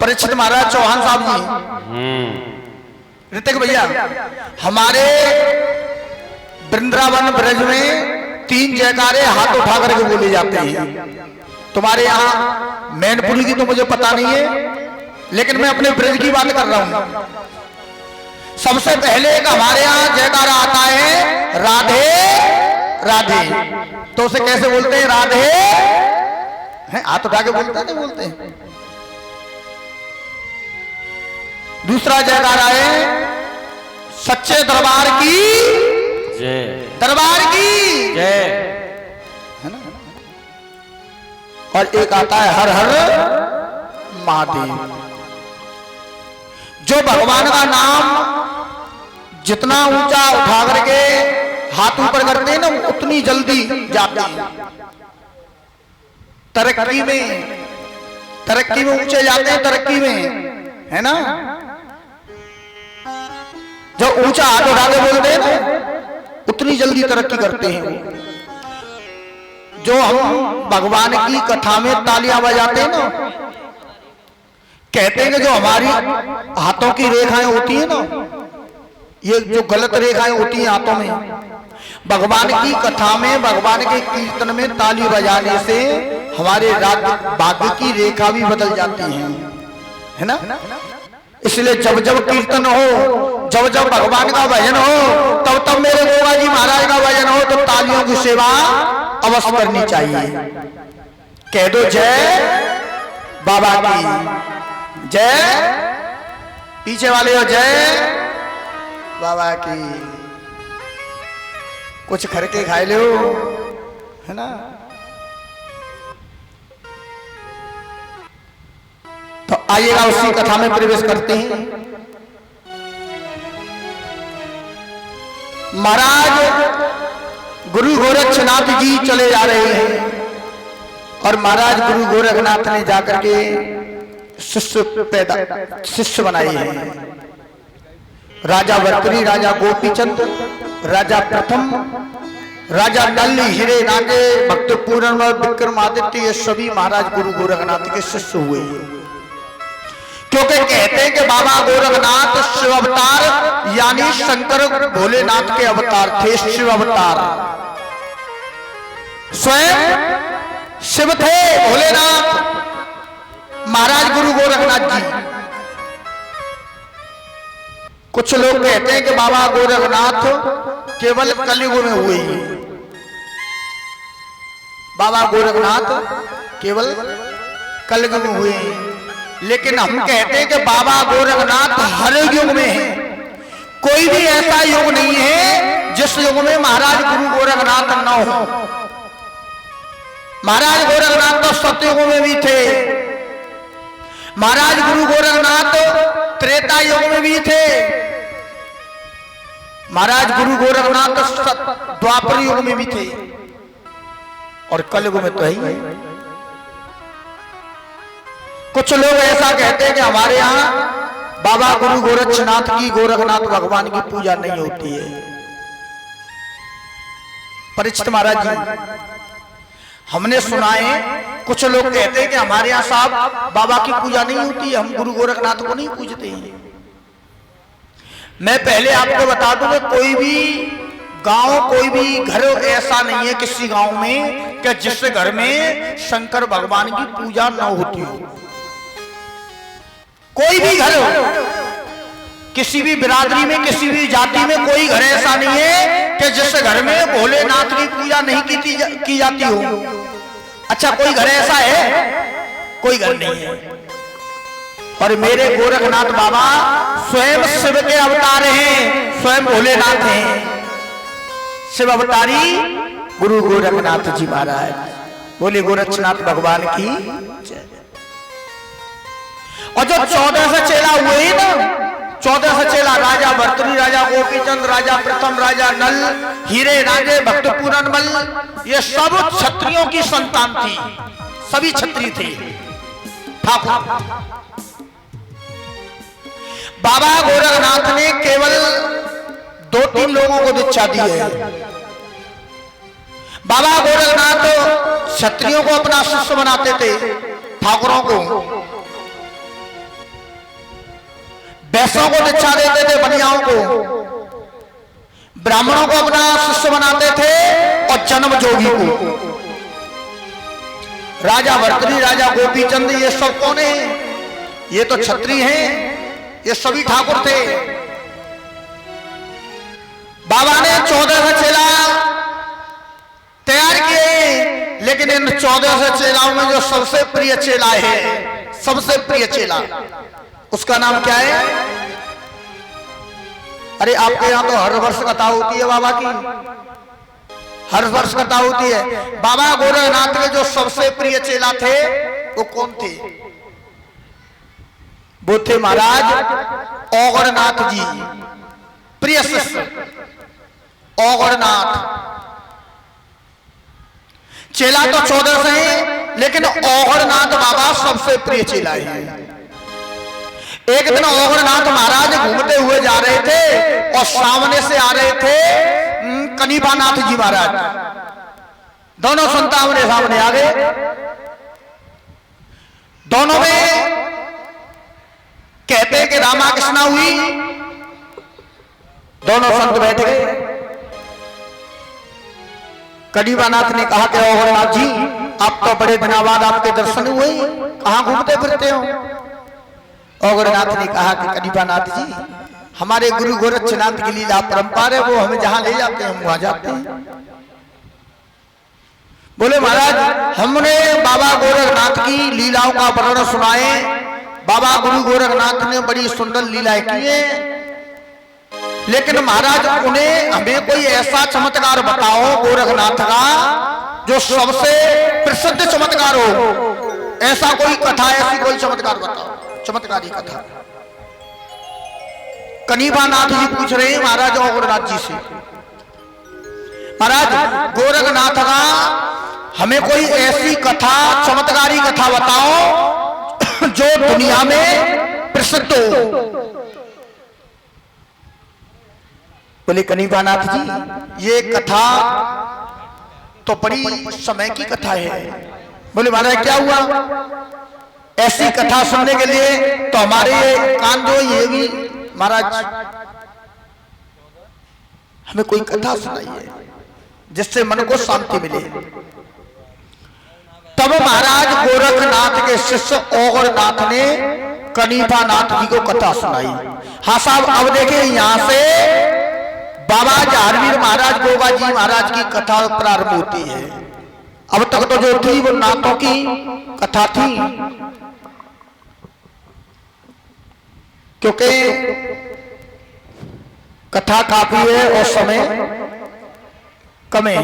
परीक्षित महाराज चौहान साहब जी, ऋतिक भैया, हमारे वृंदावन ब्रज में 3 जयकारे हाथ उठा करके बोले जाते हैं। तुम्हारे यहाँ मैनपुरी की तो मुझे पता नहीं है, लेकिन मैं अपने ब्रज की बात कर रहा हूं। सबसे पहले एक हमारे यहाँ जयकारा आता है राधे राधे। तो उसे कैसे बोलते हैं? राधे हैं, हाथ उठा के बोलते हैं, नहीं बोलते हैं। दूसरा जयकारा है सच्चे दरबार की जय, दरबार की जय, है ना। और एक आता है हर हर महादेव। जो भगवान का नाम जितना ऊंचा उठा करके हाथ ऊपर करते हैं ना, उतनी जल्दी जाते हैं। तरक्की में ऊंचे जाते हैं, तरक्की में, है ना। जो ऊंचा हाथ उठा के बोलते हैं ना, उतनी जल्दी तरक्की करते हैं। जो हम भगवान की कथा में तालियां बजाते हैं ना, कहते हैं कि जो हमारी हाथों की रेखाएं होती है ना, ये जो गलत रेखाएं होती हैं हाथों में, भगवान की कथा में, भगवान के कीर्तन में ताली बजाने से हमारे भाग्य की रेखा भी बदल जाती है ना। इसलिए जब जब कीर्तन हो, जब जब भगवान का भजन हो, तब तब मेरे गोगा जी महाराज का भजन हो, तो तालियों की सेवा अवश्य करनी चाहिए। कह दो जय बाबा की जय, पीछे वाले हो जय बाबा की। कुछ खरके खाए लो, है ना। तो आइएगा उसी कथा में प्रवेश करते हैं। महाराज गुरु गोरक्षनाथ जी चले जा रहे हैं, और महाराज गुरु गोरखनाथ ने जाकर के शिष्य बनाए हैं। राजा वर्तरी, राजा गोपीचंद, राजा प्रथम, राजा नल, हीरे नागे, भक्त पूर्ण, विक्रमादित्य, ये सभी महाराज गुरु गोरखनाथ के शिष्य हुए। क्योंकि कहते हैं कि बाबा गोरखनाथ शिव अवतार यानी शंकर भोलेनाथ के अवतार थे। शिव अवतार स्वयं शिव थे भोलेनाथ महाराज गुरु गोरखनाथ जी। कुछ लोग कहते हैं कि बाबा गोरखनाथ केवल कलयुग में हुए ही। बाबा गोरखनाथ केवल कलयुग में हुए हैं, लेकिन हम कहते हैं कि बाबा गोरखनाथ हर युग में है। कोई भी ऐसा युग नहीं है जिस युग में महाराज गुरु गोरखनाथ न हो। महाराज गोरखनाथ तो सतयुग में भी थे, महाराज गुरु गोरखनाथ त्रेता युग में भी थे, महाराज गुरु गोरखनाथ द्वापर युग में भी थे, और कलयुग में तो है। कुछ लोग ऐसा कहते हैं कि हमारे यहाँ बाबा गुरु गोरक्षनाथ की, गोरखनाथ भगवान की पूजा नहीं होती है। परीक्षित महाराज जी, हमने सुना है कुछ लोग कहते हैं कि हमारे यहाँ साहब बाबा की पूजा नहीं होती है, हम गुरु गोरखनाथ को नहीं पूजते हैं। मैं पहले आपको बता दूं कि कोई भी गांव, कोई भी घर ऐसा नहीं है किसी गांव में कि जिस घर में शंकर भगवान की पूजा न होती हो। कोई भी घर हो, किसी भी बिरादरी में, किसी भी जाति में कोई घर ऐसा नहीं है कि जिस घर में भोलेनाथ की पूजा नहीं की जाती हो। अच्छा, कोई घर ऐसा है? कोई घर नहीं है। और मेरे गोरखनाथ बाबा स्वयं शिव के अवतार हैं, स्वयं भोलेनाथ हैं। शिव अवतारी गुरु गोरखनाथ जी महाराज। बोले गोरक्षनाथ भगवान की जय। और जो 14 से चेला हुए ही ना, 14 से चेला, राजा भर्तृहरि, राजा गोपीचंद, राजा प्रथम, राजा नल, हीरे नागे, भक्त पूरनमल, ये सब क्षत्रियों की संतान थी, सभी क्षत्रिय थे ठाकुर। बाबा गोरखनाथ ने केवल 2-3 लोगों को दीक्षा दी है। बाबा गोरखनाथ क्षत्रियों को अपना शिष्य बनाते थे, ठाकुरों को, वैश्यों को दीक्षा देते थे, बनियाओं को, ब्राह्मणों को अपना शिष्य बनाते थे और जन्म जोगी को। राजा भर्तृहरि, राजा गोपीचंद, ये सब कौन है? ये तो क्षत्रिय हैं, ये सभी ठाकुर थे। बाबा ने 14 चेला तैयार किए, लेकिन इन 14 चेलाओं में जो सबसे प्रिय चेला है, सबसे प्रिय चेला, उसका नाम क्या है? अरे आपके यहां तो हर वर्ष कथा होती है बाबा की, हर वर्ष कथा होती है। बाबा गोरखनाथ के जो सबसे प्रिय चेला थे वो कौन थे? वो थे महाराज औगरनाथ जी, प्रिय शिष्य औगरनाथ। चेला तो 14 से हैं, लेकिन औगरनाथ बाबा सबसे प्रिय चेला है। एक दिन औगरनाथ महाराज घूमते हुए जा रहे थे और सामने से आ रहे थे कनिभानाथ जी महाराज। दोनों संत आमने सामने आ गए। दोनों में कहते कि रामा कृष्णा हुई। दोनों संत बैठ गए। कनिभानाथ ने कहा कि औगरनाथ जी, आप तो बड़े दिनों बाद आपके दर्शन हुए, कहां घूमते फिरते हो? औगरनाथ ने कहा कि कनिभानाथ जी, हमारे गुरु गोरक्षनाथ की लीला परंपरा है, वो हमें जहां ले जाते हैं हम वहां जाते हैं। बोले महाराज, हमने बाबा गोरखनाथ की लीलाओं का वर्णन सुनाए। बाबा गुरु गोरखनाथ ने बड़ी सुंदर लीलाएं की है, लेकिन महाराज उन्हें हमें कोई ऐसा चमत्कार बताओ गोरखनाथ का जो सबसे प्रसिद्ध चमत्कार हो। ऐसा कोई कथा, ऐसी कोई चमत्कार बताओ, चमत्कारी कथा। कनिभानाथ जी पूछ रहे हैं महाराज औगरनाथ जी से, महाराज गोरखनाथ का हमें कोई ऐसी कथा, चमत्कारी कथा बताओ जो दुनिया में प्रसिद्ध हो। बोले कनिभानाथ जी, ये कथा तो बड़ी समय की कथा है। बोले महाराज क्या हुआ? ऐसी कथा सुनने के लिए तो हमारे कान जो ये भी महाराज, हमें कोई कथा सुनाइए जिससे मन को शांति मिले। तब महाराज गोरखनाथ के शिष्य औगरनाथ ने कनिभानाथ जी को कथा सुनाई। हाँ साहब, अब देखिए यहां से बाबा जारवीर महाराज गोगा जी महाराज की कथा प्रारंभ होती है। अब तक तो जो थी वो नाथों की कथा थी, क्योंकि कथा काफी है और समय कम है।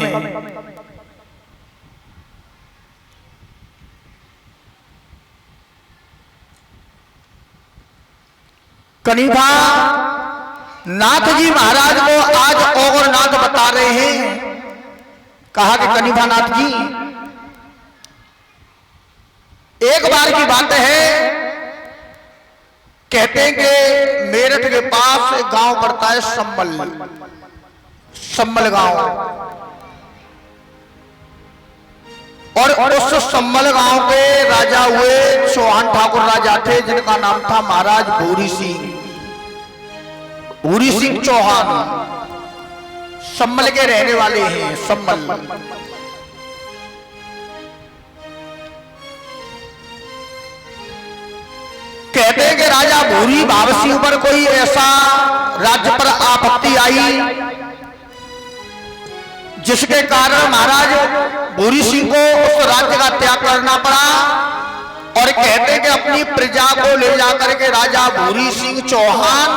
कनिभा नाथ जी महाराज को आज औगरनाथ बता रहे हैं। कहा कि कनिभानाथ जी, एक बार की बात है, कहते हैं कि मेरठ के पास एक गांव पड़ता है सम्मल, सम्मल गांव, और उस सम्मल गांव के राजा हुए चौहान ठाकुर राजा थे, जिनका नाम था महाराज भूरी सिंह, भूरी सिंह चौहान। सम्मल के रहने वाले हैं, सम्मल। कहते हैं कि राजा भूरी भाव सिंह पर कोई ऐसा राज्य पर आपत्ति आई जिसके कारण महाराज भूरी सिंह को उस राज्य का त्याग करना पड़ा। और कहते हैं कि अपनी प्रजा को ले जाकर के राजा भूरी सिंह चौहान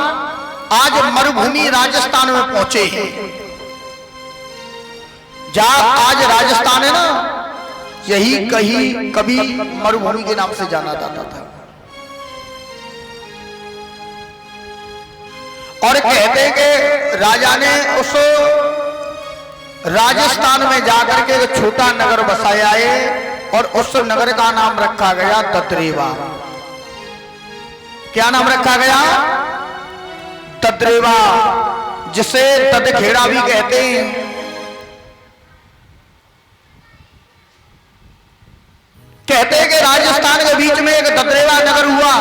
आज मरुभूमि राजस्थान में पहुंचे हैं। जहां आज राजस्थान है ना, यही कहीं कभी मरुभूमि के नाम से जाना जाता था। और कहते हैं कि राजा ने उस राजस्थान में जाकर के एक छोटा नगर बसाया है और उस नगर का नाम रखा गया ददरेवा। क्या नाम रखा गया? ददरेवा, जिसे ददखेड़ा भी कहते हैं। कहते हैं कि राजस्थान के बीच में एक ददरेवा नगर हुआ।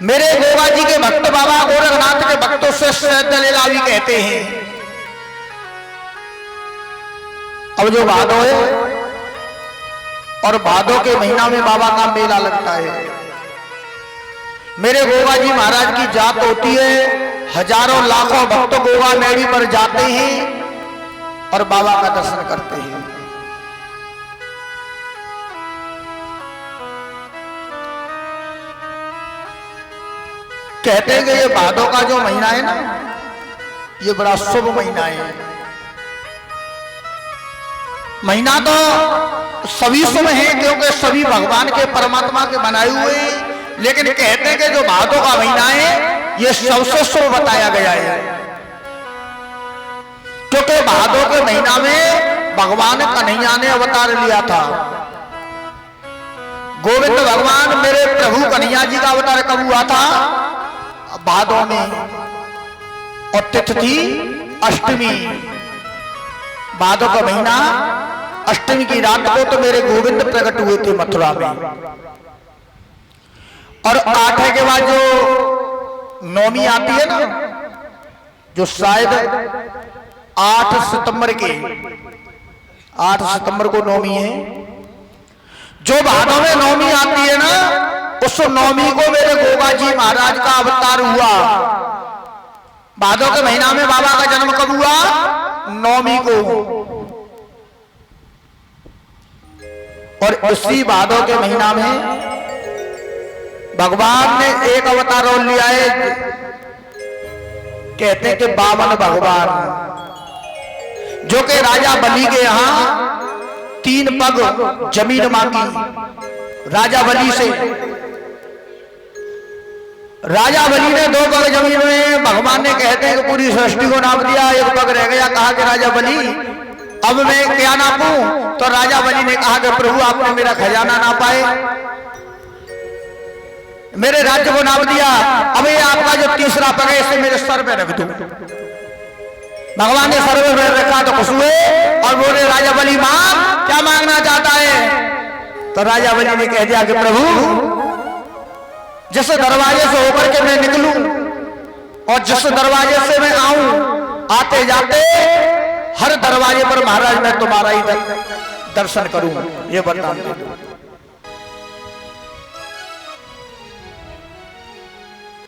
मेरे गोगा जी के भक्त बाबा गोरखनाथ के भक्तों से सैदलीला भी कहते हैं। अब जो भादो है और भादो के महीना में बाबा का मेला लगता है। मेरे गोगा जी महाराज की जात होती है, हजारों लाखों भक्त गोगा मेड़ी पर जाते हैं और बाबा का दर्शन करते हैं। कहते हैं कि ये भादो का जो महीना है ना, ये बड़ा शुभ महीना है। महीना तो सभी शुभ है क्योंकि सभी भगवान के परमात्मा के बनाए हुए हैं, लेकिन कहते हैं कि जो भादो का महीना है ये सबसे शुभ बताया गया है, क्योंकि भादो के महीना में भगवान कन्हैया ने अवतार लिया था। गोविंद भगवान मेरे प्रभु कन्हैया जी का अवतार कब हुआ था? भादो में, और तिथि थी अष्टमी। भादो का महीना अष्टमी की रात को तो मेरे गोविंद प्रकट हुए थे मथुरा में। और 8 के बाद जो नौमी आती है ना, जो शायद 8 सितंबर के 8 सितंबर को नौमी है। जो भादों में नौमी आती है ना, उस नौमी को मेरे गोगा जी महाराज का अवतार हुआ। भादों के महीना में बाबा का जन्म कब हुआ? नौमी को। और इसी भादों के महीना में भगवान ने एक अवतार और लिया है। कहते हैं कि बामन भगवान, जो कि राजा बलि के यहां 3 पग जमीन मांगी राजा बलि से। राजा बलि ने 2 पग जमीन में, भगवान ने कहते हैं कि पूरी सृष्टि को नाप दिया, 1 पग रह गया। कहा कि राजा बलि अब मैं क्या नापूं? तो राजा बलि ने कहा कि प्रभु आपने मेरा खजाना नापा है, मेरे राज्य को नाप दिया, अब ये आपका जो 3रा पग है इसे मेरे सर पे रख दो। भगवान ने सर पे रखा तो खुश हुए और बोले राजा बलि मांग, क्या मांगना चाहता है? तो राजा बलि ने कह दिया कि प्रभु जिस दरवाजे से होकर के मैं निकलूं और जिस दरवाजे से मैं आऊं, आते जाते हर दरवाजे पर महाराज मैं तुम्हारा ही दर्शन करूं, ये बता दो।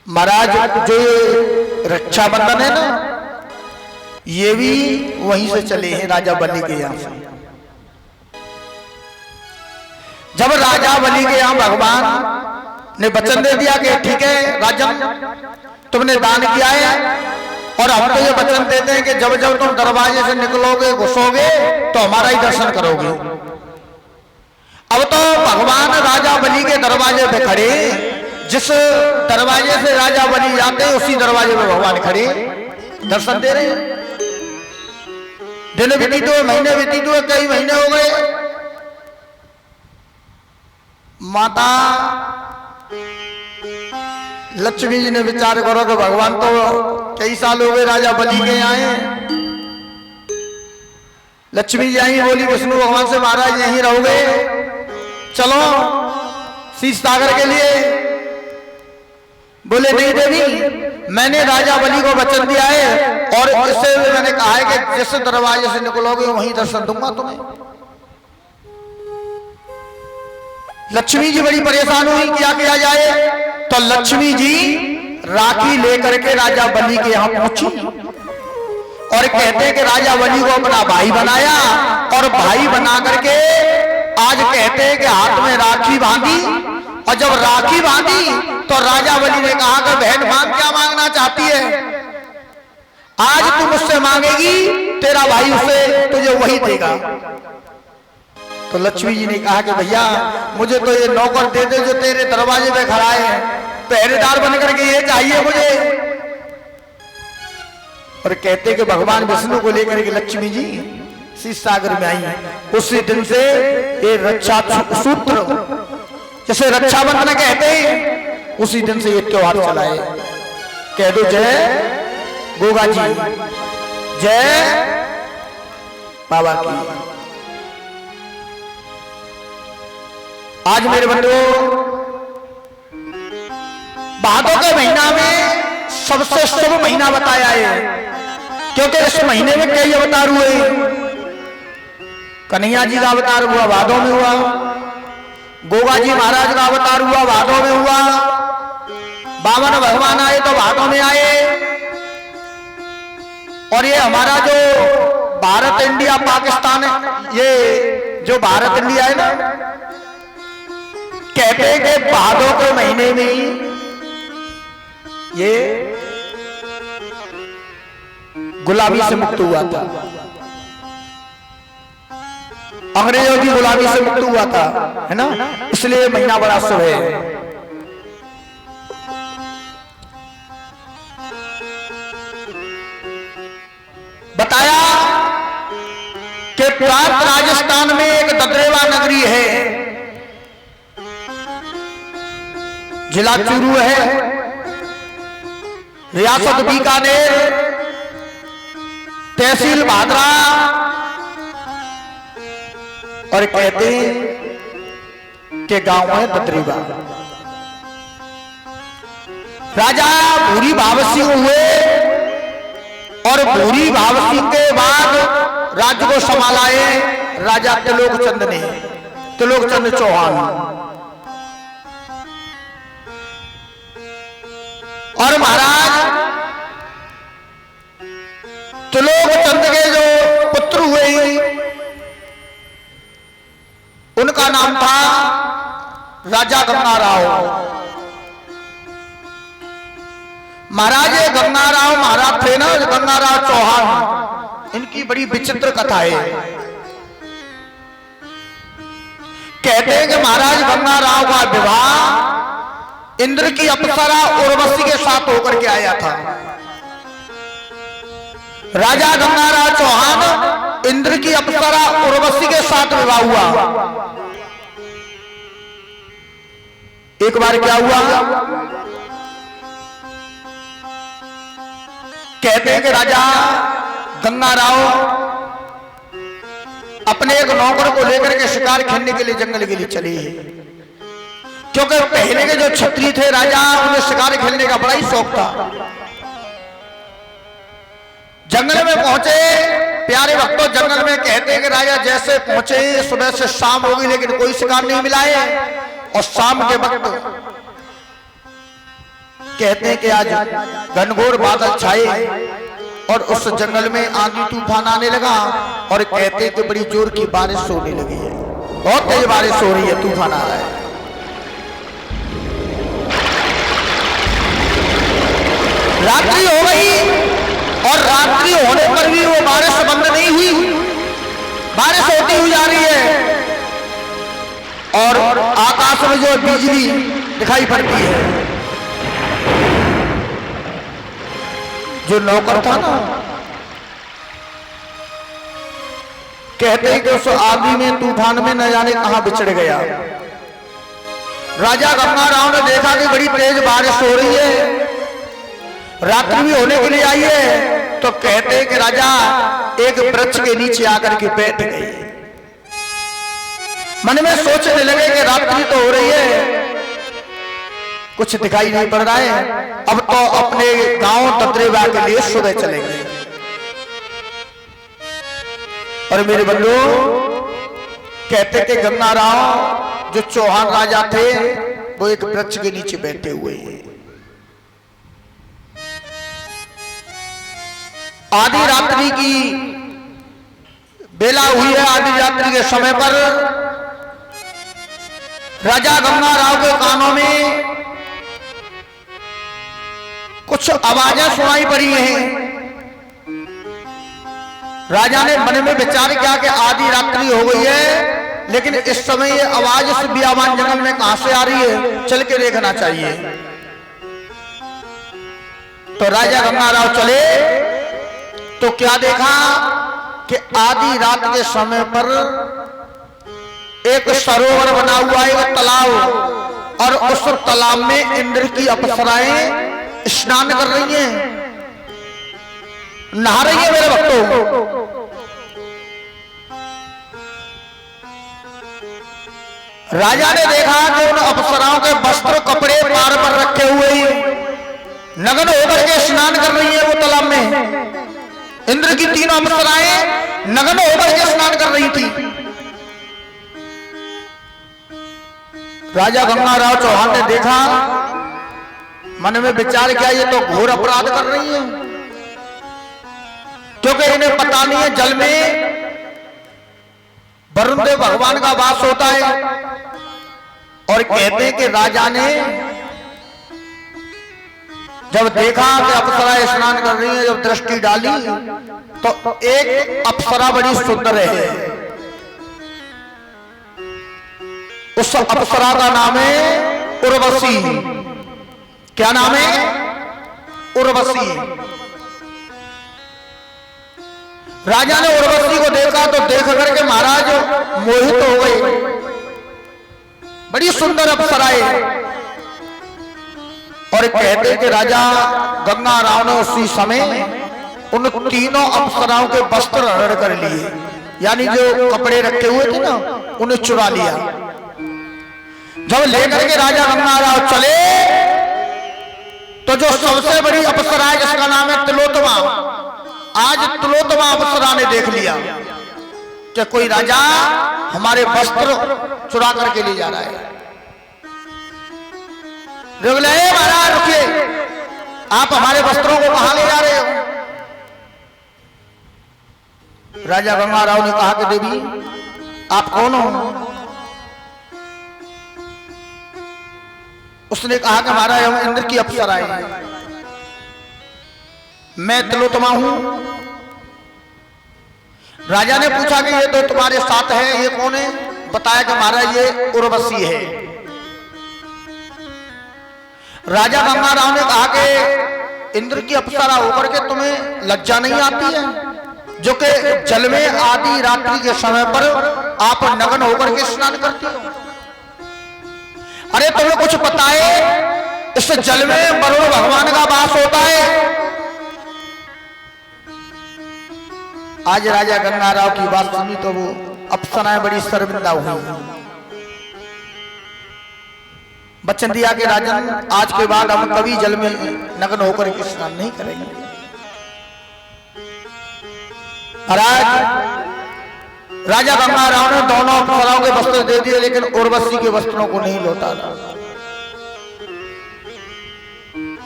महाराज जो रक्षाबंधन है ना, ये भी वहीं से चले हैं, राजा बलि के यहां से। जब राजा बलि के यहां भगवान ने वचन दे दिया कि ठीक है राजन, तुमने दान किया है और हम तो ये वचन देते हैं कि जब जब तुम दरवाजे से निकलोगे, घुसोगे तो हमारा ही दर्शन करोगे। अब तो भगवान राजा बलि के दरवाजे पे खड़े, जिस दरवाजे से राजा बलि जाते हैं उसी दरवाजे पे भगवान खड़े दर्शन दे रहे हैं। दिन व्यतीत हुए, महीने व्यतीत हुए, कई महीने हो गए। माता लक्ष्मी जी ने विचार करो कि भगवान तो कई साल हो गए राजा बलि के आए। लक्ष्मी जी आई, बोली विष्णु भगवान से महाराज यहीं रहोगे, चलो शीश सागर के लिए। बोले नहीं देवी, मैंने राजा बलि को वचन दिया है और इससे मैंने कहा है कि जिस दरवाजे से निकलोगे वहीं दर्शन दूंगा तुम्हें। लक्ष्मी जी बड़ी परेशान हुई, क्या किया जाए? तो लक्ष्मी जी राखी लेकर के राजा बलि के यहां पहुंची और कहते हैं कि राजा बलि को अपना भाई बनाया और भाई बना करके आज कहते हैं कि हाथ में राखी बांधी। और जब राखी बांधी तो राजा बलि ने कहा कि बहन मांग, क्या मांगना चाहती है? आज तू मुझसे मांगेगी, तेरा भाई उसे तुझे वही देगा। तो लक्ष्मी जी ने कहा कि भैया मुझे तो ये नौकर दे दे जो तेरे दरवाजे पे खड़ा है, पहरेदार बन करके ये चाहिए मुझे। और कहते कि भगवान विष्णु को लेकर के लक्ष्मी जी शीश सागर में आई। उसी दिन से ये रक्षा सूत्र जिसे रक्षाबंधन कहते हैं, उसी दिन से ये त्योहार चला है। कह दो जय गोगा जी, जय बाबा की। आज मेरे बंधुओं भादों के महीना में सबसे शुभ महीना बताया है, क्योंकि इस महीने में कई अवतार हुए। कन्हैया जी का अवतार हुआ भादों में हुआ, गोगा जी महाराज का अवतार हुआ भादों में हुआ, बामन भगवान आए तो भादों में आए। और ये हमारा जो भारत इंडिया पाकिस्तान है, ये जो भारत इंडिया है ना, कहते हैं कि भादों के महीने में ही ये गुलामी से मुक्त हुआ था, अंग्रेजों की गुलामी से मुक्त हुआ था, है ना। इसलिए महीना बड़ा शुभ है। बताया कि प्रांत राजस्थान में एक ददरेवा नगरी है, जिला चूरू है, रियासत बीकानेर, तहसील भादरा, और कहते हैं कि गांव है ददरेवा। राजा भूरी भाव सिंह हुए और भूरी भाव सिंह के बाद राज्य को संभालाए राजा त्रिलोकचंद ने, त्रिलोकचंद चौहान। और महाराज त्रिलोकचंद के जो पुत्र हुए उनका नाम था राजा गंगाराव। महाराज ये गंगाराव महाराज थे ना, गंगाराव चौहान, इनकी बड़ी विचित्र कथा है। कहते हैं कि महाराज गंगाराव का विवाह इंद्र की अप्सरा उर्वशी के साथ होकर के आया था। राजा गंगाराव चौहान इंद्र की अप्सरा उर्वशी के साथ विवाह हुआ। एक बार क्या हुआ, कहते हैं कि राजा गंगाराव अपने एक नौकर को लेकर के शिकार खेलने के लिए जंगल के लिए चले, क्योंकि पहले के जो क्षत्रिय थे राजा, उन्हें शिकार खेलने का बड़ा ही शौक था। जंगल में पहुंचे प्यारे भक्तों, जंगल में कहते हैं कि राजा जैसे पहुंचे सुबह से शाम हो गई लेकिन कोई शिकार नहीं मिला है। और शाम के वक्त कहते हैं कि आज घनघोर बादल छाए और उस जंगल में आंधी तूफान आने लगा, और कहते हैं कि बड़ी जोर की बारिश होने लगी है, बहुत तेज बारिश हो रही है, तूफान आ रहा है। रात्रि हो गई और रात्रि होने पर भी वो बारिश बंद नहीं हुई, बारिश होती हुई जा रही है। और आकाश में जो बिजली दिखाई पड़ती है, जो नौकर था ना, कहते हैं कि उस आंधी में तूफान में न जाने कहां बिछड़ गया। राजा गंगाराव ने देखा कि बड़ी तेज बारिश हो रही है, रात्रि भी होने के लिए आई है, तो कहते हैं कि राजा एक वृक्ष के नीचे आकर के बैठ गए। मन में सोचने लगे कि रात्रि तो हो रही है, कुछ दिखाई नहीं पड़ रहा है, अब तो अपने गांव ददरेवा के लिए सुबह चलेंगे। और मेरे बंधु कहते कि गंगाराव जो चौहान राजा थे वो एक वृक्ष के नीचे बैठे हुए हैं। आधी रात्रि की बेला हुई है, आधी रात्रि के समय पर राजा गंगाराव के कानों में कुछ आवाजें सुनाई पड़ी हैं। राजा ने मन में विचार किया कि आधी रात्रि हो गई है, लेकिन इस समय ये आवाज इस बियाबान जंगल में कहां से आ रही है, चल के देखना चाहिए। तो राजा गंगाराव चले तो क्या देखा कि आधी रात के समय पर एक सरोवर बना हुआ है, एक तालाब, और उस तालाब में इंद्र की अप्सराएं स्नान कर रही हैं, नहा रही है मेरे भक्तों। राजा ने देखा कि उन अप्सराओं के वस्त्र कपड़े पार पर रखे हुए हैं, स्नान कर रही है वो तालाब में। इंद्र की तीनों अप्सराएं नग्न होकर के स्नान कर रही थी। राजा गंगाराव चौहान ने देखा, मन में विचार किया ये तो घोर अपराध कर रही है, क्योंकि इन्हें पता नहीं है जल में वरुण देव भगवान का वास होता है। और कहते हैं कि राजा ने जब देखा कि अप्सराएं स्नान कर रही है, जब दृष्टि डाली तो एक अप्सरा बड़ी सुंदर है। उस अप्सरा का नाम है उर्वशी। क्या नाम है? उर्वशी। राजा ने उर्वशी को देखा तो देख करके महाराज मोहित हो गए। बड़ी सुंदर अप्सराएं। और कहते कि राजा गंगाराव ने उसी समय उन तीनों अप्सराओं के वस्त्र हरण कर लिए, यानी जो कपड़े रखे हुए थे ना उन्हें चुरा लिया। जब लेकर के राजा गंगाराव चले तो जो सबसे बड़ी अप्सरा है जिसका नाम है तिलोत्तमा, आज तिलोत्तमा अप्सरा ने देख लिया कि कोई राजा हमारे वस्त्र चुरा करके ले जा रहा है। महाराज रुकिए, आप हमारे वस्त्रों को कहां ले जा रहे हो? राजा गंगाराव ने कहा कि देवी आप कौन हो? उसने कहा कि महाराज हम इंद्र की अप्सराएं हैं, मैं तिलोत्तमा हूं। राजा ने पूछा कि ये तो तुम्हारे साथ है, ये कौन है? बताया कि महाराज ये उर्वशी है। राजा गंगाराव ने कहा कि इंद्र की अप्सरा होकर के तुम्हें लज्जा नहीं आती है, जो कि जल में आधी रात्रि के समय पर आप नग्न होकर के स्नान करती हो? अरे तुम्हें कुछ पता है इस जल में वरुण भगवान का वास होता है। आज राजा गंगाराव की बात सुनी तो वो अप्सराएं बड़ी शर्मिंदा हुई। वचन दिया कि राजन आज के बाद हम कभी जल में नग्न होकर के स्नान नहीं करेंगे। महाराज राजा गंगाराव ने दोनों अप्सराओं के वस्त्र दे दिए, लेकिन उर्वशी के वस्त्रों को नहीं लौटा।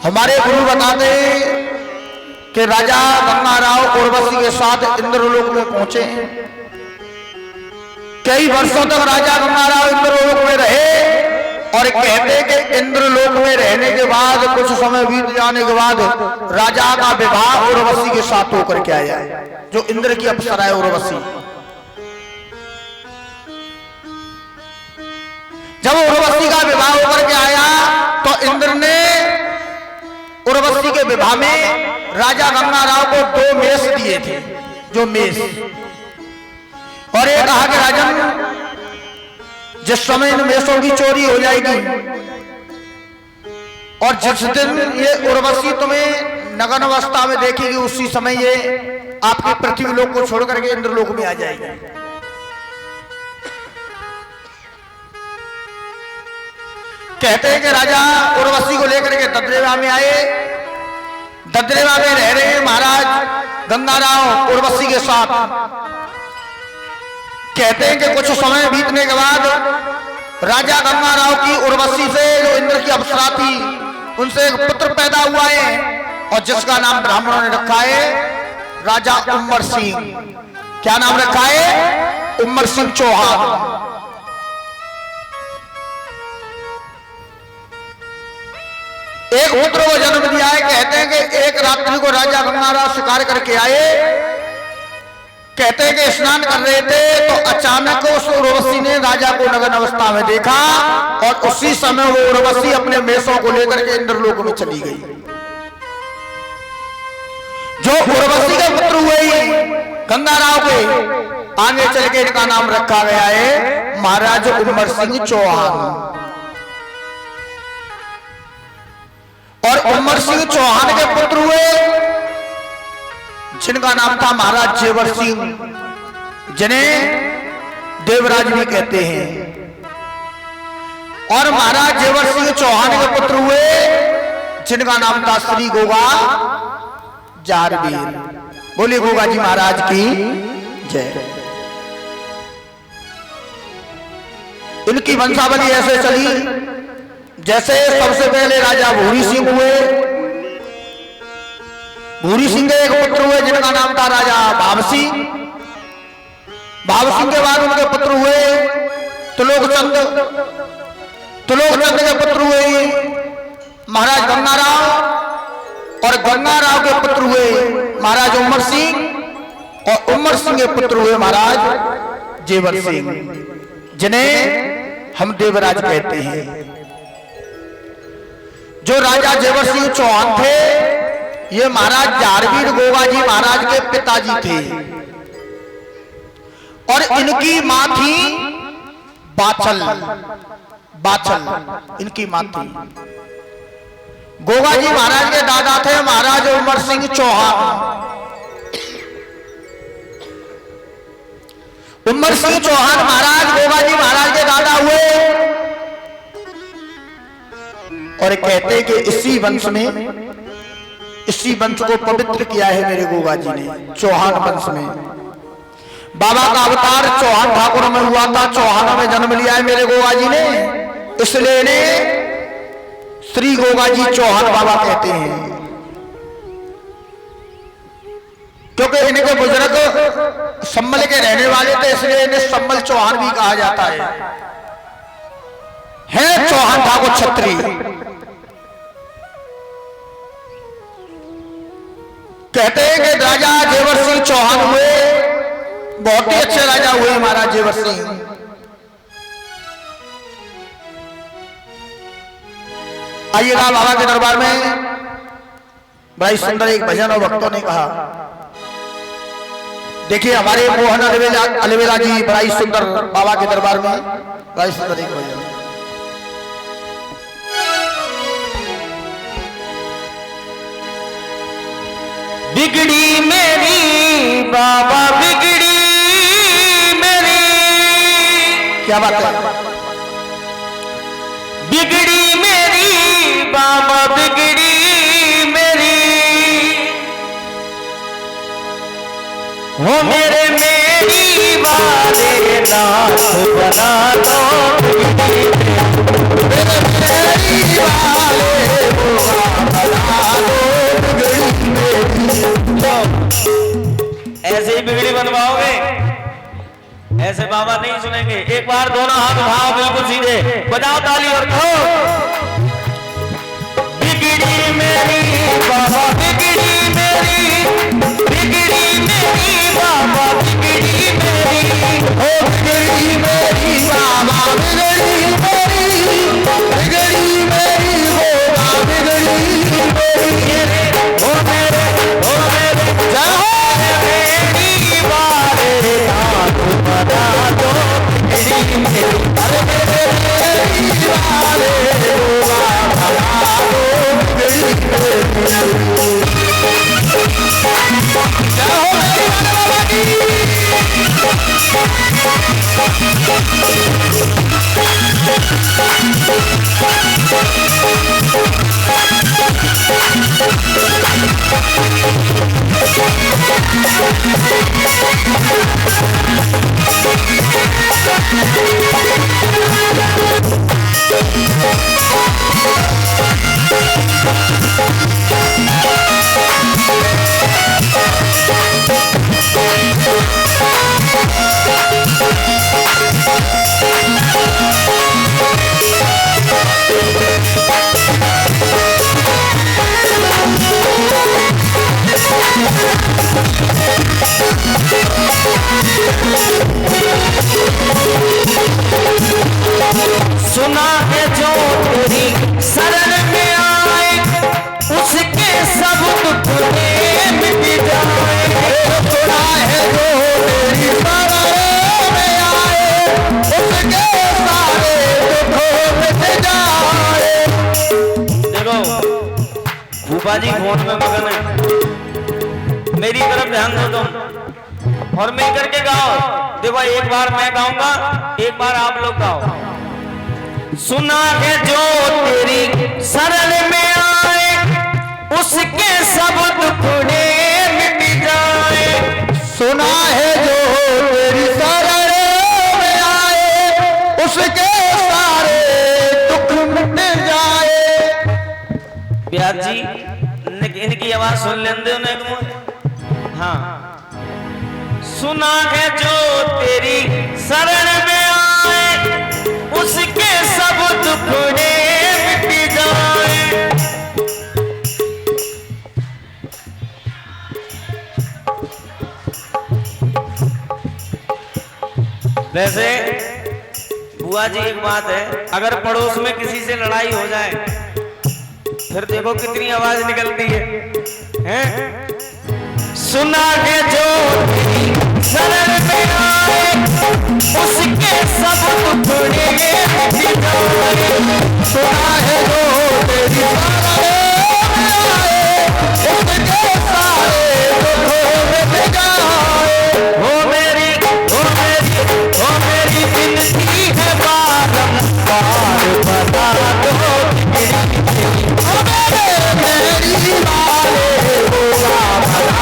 हमारे गुरु बताते कि राजा गंगाराव उर्वशी के साथ इंद्रलोक में पहुंचे। कई वर्षों तक राजा गंगाराव इंद्रलोक में रहे और कहते कि इंद्रलोक में रहने के बाद कुछ समय बीत जाने के बाद राजा का विवाह उर्वशी के साथ होकर के आया, जो इंद्र की अप्सरा है उर्वशी। जब उर्वशी का विवाह होकर के आया तो इंद्र ने उर्वशी के विवाह में राजा गंगाराव को 2 मेष दिए थे, जो मेष, और ये कहा कि राजन जिस समय इन मेषों की चोरी हो जाएगी और जिस दिन ये उर्वशी तुम्हें नग्न अवस्था में देखेगी उसी समय ये आपके पृथ्वी लोक को छोड़ करके इंद्रलोक में आ जाएगी। कहते हैं कि राजा उर्वशी को लेकर के दद्रेवा में आए। दद्रेवा में रह रहे हैं महाराज गंगाराव उर्वशी के साथ। कहते हैं कि कुछ समय बीतने के बाद राजा गंगाराव की उर्वशी से जो इंद्र की अप्सरा थी उनसे एक पुत्र पैदा हुआ है, और जिसका नाम ब्राह्मणों ने रखा है राजा उम्र सिंह। क्या नाम रखा है? उम्र सिंह चौहान। एक पुत्र को जन्म दिया है। कहते हैं कि एक रात्रि को राजा गंगाराव शिकार करके आए। कहते हैं कि स्नान कर रहे थे तो अचानक उस उर्वशी ने राजा को नग्न अवस्था में देखा और उसी समय वो उर्वशी अपने मेषों को लेकर के इंद्रलोक में चली गई। जो उर्वशी के पुत्र हुए गंगाराव के, आगे चल के इनका नाम रखा गया है महाराज उम्र सिंह चौहान। और उम्र सिंह चौहान के पुत्र हुए जिनका नाम था महाराज जेवर सिंह, जिन्हें देवराज भी कहते हैं। और महाराज जेवर सिंह चौहान के पुत्र हुए जिनका नाम था श्री गोगा जारवीर। बोलिए गोगा जी महाराज की जय। इनकी वंशावली ऐसे चली जैसे सबसे पहले राजा भूरी सिंह हुए। भूरी सिंह के एक पुत्र हुए जिनका नाम था राजा भाव सिंह। भाव सिंह के बाद उनके पुत्र हुए त्रिलोकचंद। त्रिलोकचंद के पुत्र हुए महाराज गंगाराव और गंगाराव के पुत्र हुए महाराज उमर सिंह और उमर सिंह के पुत्र हुए महाराज जेवर सिंह, जिन्हें हम देवराज कहते हैं। जो राजा जेवर सिंह चौहान थे ये महाराज जारवीर गोगा जी महाराज के पिताजी थे और इनकी मां थी बाछल। बाछल इनकी मां थी। गोगा जी महाराज के दादा थे महाराज उमर सिंह चौहान। उमर सिंह चौहान महाराज गोगा जी महाराज के दादा हुए और कहते कि इसी वंश में, इसी वंश को पवित्र किया है मेरे गोगा जी ने। चौहान वंश में बाबा का अवतार चौहान ठाकुर में हुआ था, चौहानों में जन्म लिया है मेरे गोगा जी ने, इसलिए इन्हें श्री गोगा जी चौहान बाबा कहते हैं। क्योंकि इनके बुजुर्ग सम्मल के रहने वाले थे इसलिए इन्हें सम्मल चौहान भी कहा जाता है चौहान ठाकुर छत्री। कहते हैं कि राजा जेवर सिंह चौहान हुए, बहुत ही अच्छे राजा हुए महाराज जेवर सिंह। आइएगा बाबा के दरबार में। बड़ा सुंदर एक भजन और भक्तों ने कहा। देखिए हमारे मोहन अलवेला जी बड़ा ही सुंदर बाबा के दरबार में बड़ा ही सुंदर एक भजन। बिगड़ी मेरी बाबा बिगड़ी मेरी, क्या बात है। बिगड़ी मेरी बाबा बिगड़ी मेरी, हो मेरे मेरी वाले नाथ बना दो बिगड़ी मेरे मेरी वाले बना दो बिगड़ी मेरी। ऐसे ही बिगड़ी बनवाओगे, ऐसे बाबा नहीं सुनेंगे। एक बार दोनों हाथ उठाओ बिल्कुल सीधे, बजाओ ताली और कहो बिगड़ी मेरी बाबा बिगड़ी मेरी, बिगड़ी मेरी बाबा बिगड़ी मेरी, ओ बिगड़ी मेरी बाबा बिगड़ी मेरी, बिगड़ी मेरी बाबा बिगड़ी मेरी, ओ मेरे जय हो मेरी वाले नाथ बना दो बिगड़ी मेरी, अरे मेरी वाले बना दो बिगड़ी मेरी। जय हो मेरी बाबा की। सुना है जो तेरी शरण में आए उसके सब दुख मिट जाए, सुना है जो तेरी शरण में आए उसके सारे दुख मिट जाए। देखो भूपा जी फोन में मगन है, मेरी तरफ ध्यान दो तुम और मिल करके गाओ। देखो एक बार मैं गाऊंगा, एक बार आप लोग गाओ। सुना है जो तेरी शरण में आए उसके सब दुख व्यास जी इनकी आवाज सुन लेंदे उन्हें। हाँ, सुना है जो तेरी शरण में आए उसके सब दुखड़े मिट जाए। वैसे बुआ जी एक बात है, अगर पड़ोस में किसी से लड़ाई हो जाए फिर देखो कितनी आवाज निकलती है? सुना है जो शरण में आए उसके सब टुकड़े मिट जाए। सुना है जो तेरी शरण में आए उसके सारे दुख मिट जाए। हो मेरी विनती है बारंबार बता दो मेरी वाले होगा बता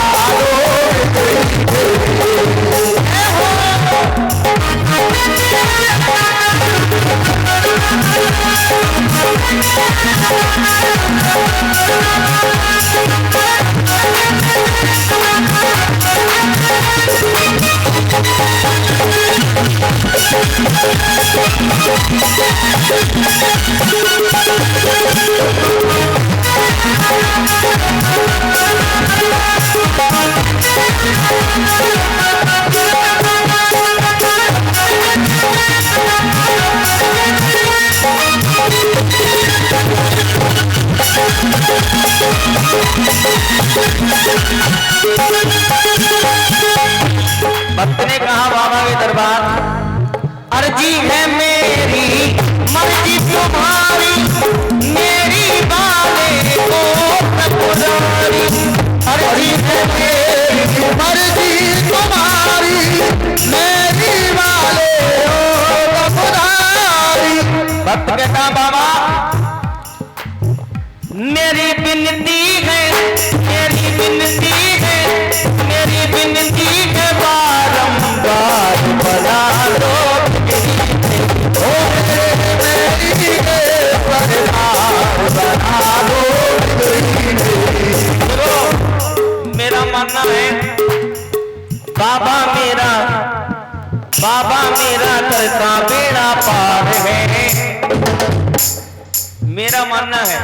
भक्त ने कहा बाबा के दरबार, अर्जी है मेरी मर्जी तुम्हारी मेरी वाले को पुरानी। अर्जी है मेरी मर्जी तुम्हारी मेरी वाले हो पुरानी। भक्त कहता बाबा मेरी विनती है मेरी विनती है मेरी विनती है बारंबार बना दो ओ मेरी बना दो। मेरा मानना है बाबा मेरा करता बेड़ा पार है। मेरा मानना है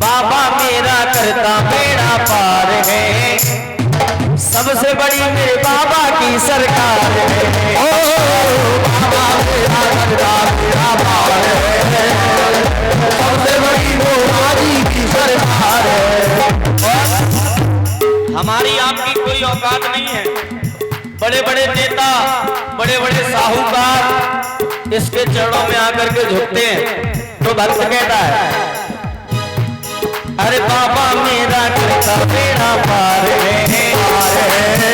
बाबा मेरा करता बेड़ा पार है। सबसे बड़ी मेरे बाबा की सरकार है। ओ बाबा मेरा करता बेड़ा पार है। सबसे बड़ी वो आदि की सरकार है। हमारी आपकी कोई औकात नहीं है। बड़े बड़े नेता बड़े बड़े साहूकार इसके चरणों में आकर के झुकते हैं तो भक्त कहता है अरे बाबा मेरा करता बेड़ा पार है।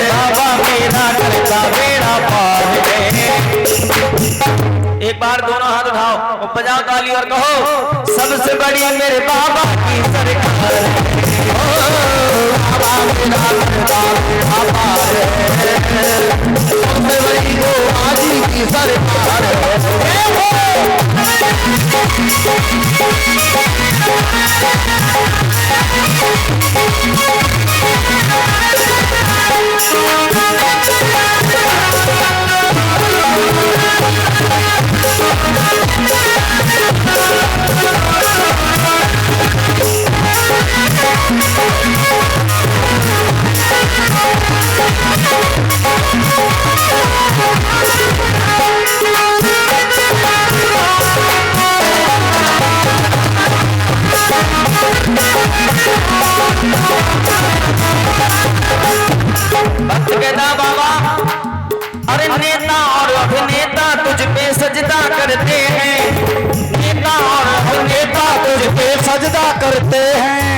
बाबा मेरा करता बेड़ा पार है। एक बार दोनों हाथ उठाओ और बजाओ ताली और कहो सबसे बड़ी मेरे बाबा की सरकार है। बाबा मेरा करता बेड़ा पार है। सबसे बड़ी वो आदि की सरकार है। भक्त कहता बाबा अरे नेता और अभिनेता तुझ पे सजदा करते हैं। नेता और अभिनेता तुझ पे सजदा करते हैं।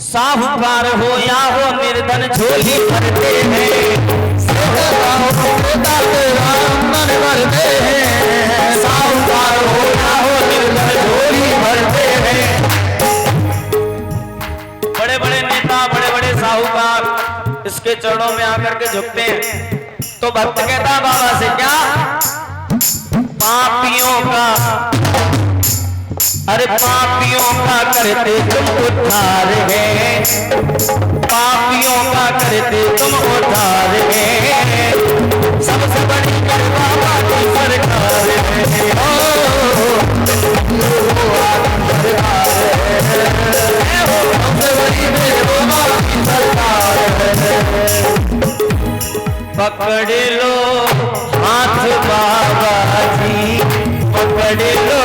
साहूकार हो या हो निर्धन झोली भरते हैं। साहूकार हो या हो निर्धन झोली भरते हैं। बड़े बड़े नेता बड़े बड़े साहूकार इसके चरणों में आकर के झुकते हैं तो भक्त कहता बाबा से क्या पापियों का अरे पापियों का करते तुम उद्धार है, पापियों का करते तुम उद्धार है, सबसे बड़ी कर बाबा की सरकार है। सबसे बड़ी मेरे बाबा की सरकार है। पकड़ लो हाथ बाबा जी, पकड़ लो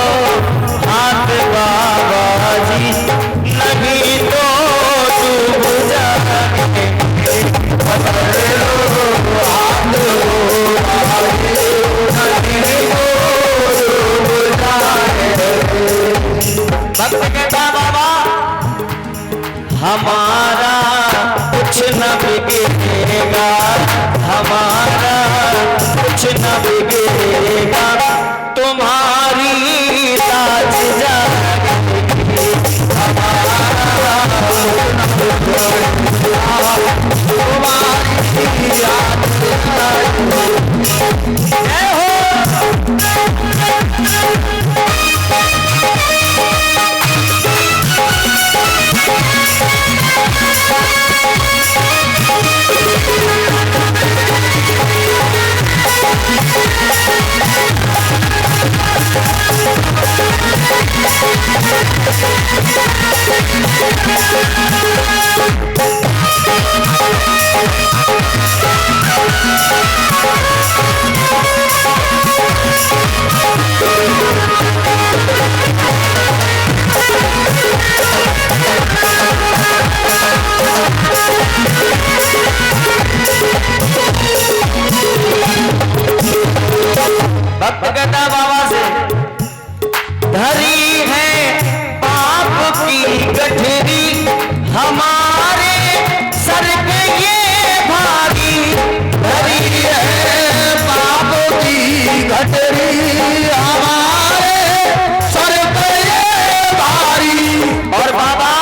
हाथ बाबा जी, नहीं तो डूब जाएंगे। पकड़ लो हाथ बाबा जी, नहीं तो डूब जाएंगे। भक्त कहता बाबा हमारा कुछ न बिगड़ेगा, हमारा कुछ न बिगड़ेगा, तुम्हारी लाज जाएगी। हमारा तुम्हारी याद जय हो। भक्तगता बाबा से धरी है पाप की गठरी, हमारे सर पे ये भारी, धरी है पाप की गठरी, हमारे सर पे ये भारी। और बाबा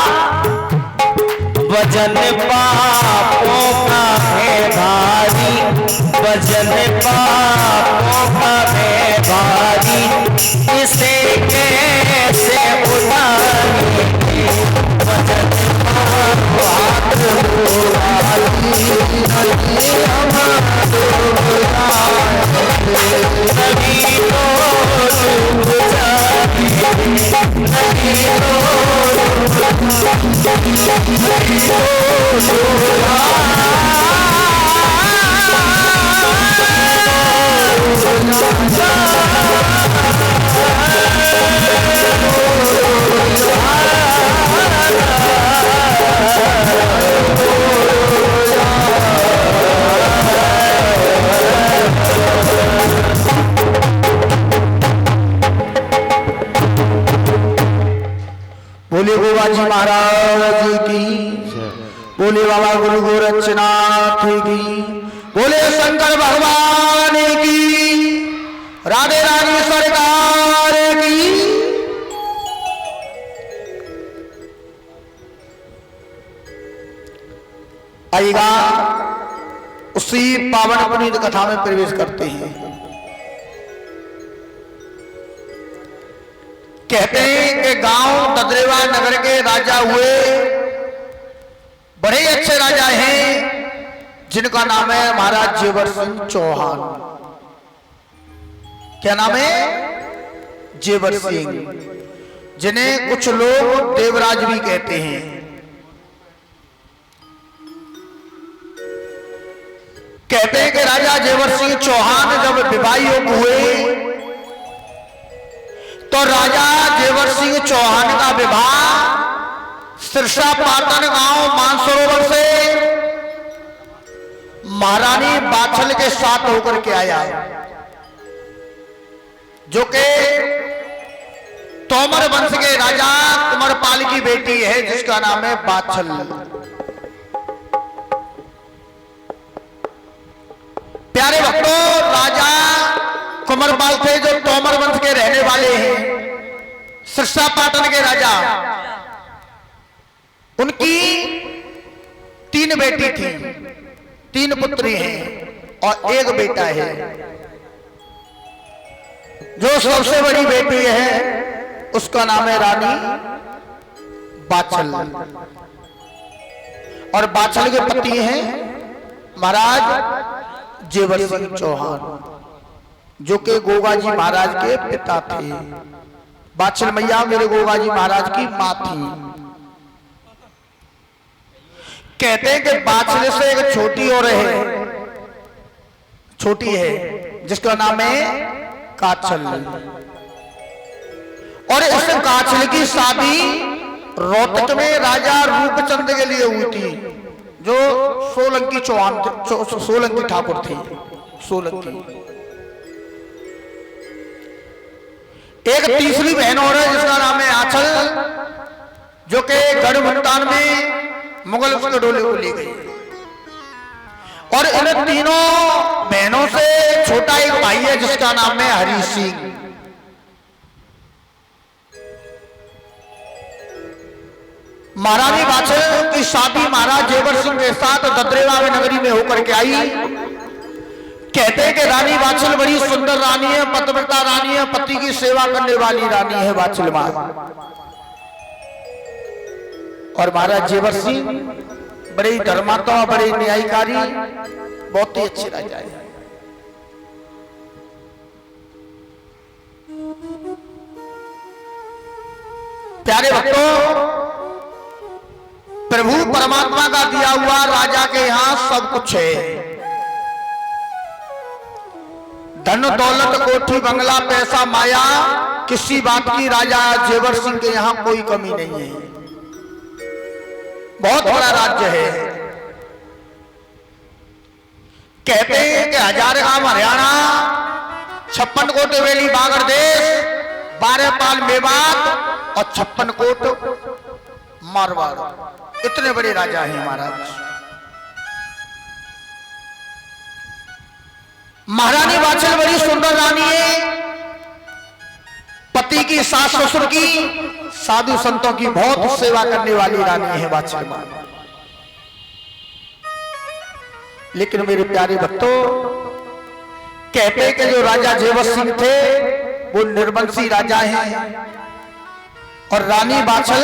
वजन पापों का है भारी, वजन पापों का है भारी, इसे कैसे उठाएंगे। वजन पापों हाथ भारी, नहीं हम नहीं तो डूब जाएंगे, नहीं तो बोले गोवाजी महाराज की, बोले बाबा गुरु गोरक्षनाथ की, बोले शंकर भगवान की, राधे रानी सरकार की। आइएगा उसी पावन पुनीत कथा में प्रवेश करते हैं। कहते हैं कि गांव ददरेवा नगर के राजा हुए, बड़े अच्छे राजा हैं, जिनका नाम है महाराज जेवर सिंह चौहान। क्या नाम है? जेवर सिंह, जिन्हें कुछ लोग देवराज भी कहते हैं। कहते हैं कि राजा जेवर सिंह चौहान जब विवाह योग्य हुए तो राजा जेवर सिंह चौहान का विवाह सिरसा पाटन गांव मानसरोवर से महारानी बाछल के साथ होकर के आया, जो कि तोमर वंश के राजा कुंवरपाल की बेटी है, जिसका नाम है बाछल। प्यारे भक्तों, राजा कुंवरपाल थे जो तोमर वंश के रहने वाले हैं, सिरसा पाटन के राजा। उनकी 3 बेटी थी, 3 पुत्री हैं और 1 बेटा है। जो सबसे बड़ी बेटी है उसका नाम है रानी बाछल। और बाछल के पति हैं महाराज जेवर सिंह चौहान, जो कि गोगा जी महाराज के पिता थे। बाछल मैया मेरे गोगा जी महाराज की मां थी। कहते हैं कि बाछल से एक छोटी और है, छोटी है, जिसका नाम है काछल। और इस काछल की शादी रोहतक में राजा रूपचंद के लिए हुई थी, जो सोलंकी चौहान सोलंकी ठाकुर थे। सोलंकी एक तीसरी बहन और है जिसका नाम है आंचल, जो कि गढ़मुल्तान में मुगल उसके डोले को ले गई। और इन तीनों बहनों से छोटा एक भाई है जिसका नाम है हरि सिंह। महारानी बाछल की शादी महाराज जेवर सिंह के साथ ददरेवा में नगरी में होकर के आई। कहते हैं कि रानी बाछल बड़ी सुंदर रानी है, पतिव्रता रानी है, पति की सेवा करने वाली रानी है बाछल मां। और महाराज जेवर सिंह बड़े धर्मात्मा, बड़े न्यायकारी, बहुत ही अच्छे राजा है। प्यारे भक्तों, प्रभु परमात्मा का दिया हुआ राजा के यहां सब कुछ है। धन दौलत कोठी बंगला पैसा माया, किसी बात की राजा जेवर सिंह के यहां कोई कमी नहीं है। बहुत बड़ा राज्य है। कहते हैं कि हजारेगाम हरियाणा, 56 कोट वेली बागड़ देश, 12 पाल मेवात और 56 कोट मारवाड़। इतने बड़े राजा हैं महाराज। महारानी बाछल बड़ी सुंदर रानी है, पति की, सास ससुर की, साधु संतों की बहुत सेवा करने वाली रानी है बाछल मां। लेकिन मेरे प्यारे भक्तों, कहते हैं कि जो राजा जेवर सिंह थे वो निर्वंशी राजा हैं और रानी बाछल